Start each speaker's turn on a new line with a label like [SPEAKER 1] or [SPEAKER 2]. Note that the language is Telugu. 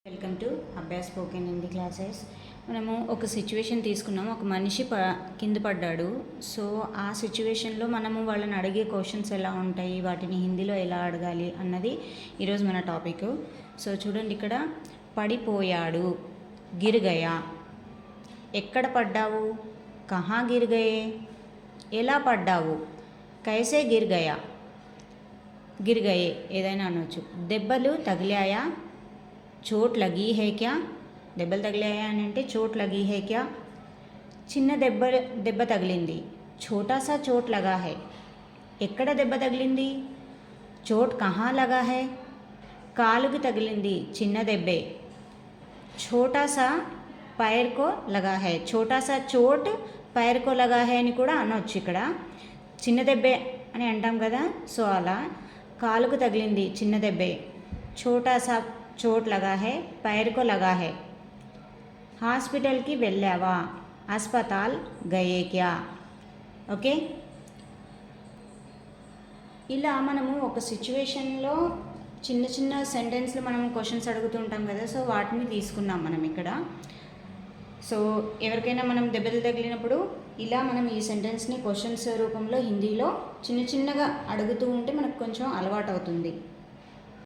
[SPEAKER 1] Welcome to Abhyas spoken Hindi classes. మనము ఒక సిచ్యువేషన్ తీసుకున్నాము. ఒక మనిషి కింద పడ్డాడు. సో ఆ సిచ్యువేషన్లో మనము వాళ్ళని అడిగే క్వశ్చన్స్ ఎలా ఉంటాయి, వాటిని హిందీలో ఎలా అడగాలి అన్నది ఈరోజు మన టాపిక్. సో చూడండి, ఇక్కడ పడిపోయాడు, గిరిగయా. ఎక్కడ పడ్డావు, కహా గిరిగయే. ఎలా పడ్డావు, కైసే గిరిగయా. గిరిగయే ఏదైనా అనొచ్చు. దెబ్బలు తగిలాయా, చోట్ లగీ హే క్యా. దెబ్బలు తగిలాయా అని అంటే చోట్ లగీ హే క్యా. చిన్న దెబ్బ తగిలింది, ఛోటా సా చోట్ లగా హై. ఎక్కడ దెబ్బ తగిలింది, చోట్ కహా లగా హై. కాలుకి తగిలింది, చిన్న దెబ్బే. ఛోటా సా పైర్ కో లగా హై. ఛోటా సా చోట్ పైర్ కో లగా హై అని కూడా అనొచ్చు. ఇక్కడ చిన్న దెబ్బే అని అంటాం కదా, సో అలా కాలుకు తగిలింది చిన్న దెబ్బే. ఛోటా సా చోట్ లగా హై, పైర్ కో లగా హై. హాస్పిటల్కి వెళ్ళావా, అస్పతాల్ గయే క్యా. ఓకే, ఇలా మనము ఒక సిచ్యువేషన్లో చిన్న చిన్న సెంటెన్స్లు మనం క్వశ్చన్స్ అడుగుతుంటాం కదా, సో వాటిని తీసుకున్నాం మనం ఇక్కడ. సో ఎవరికైనా మనం దెబ్బలు తగిలినప్పుడు ఇలా మనం ఈ సెంటెన్స్ని క్వశ్చన్స్ రూపంలో హిందీలో చిన్న చిన్నగా అడుగుతూ ఉంటే మనకు కొంచెం అలవాటు అవుతుంది.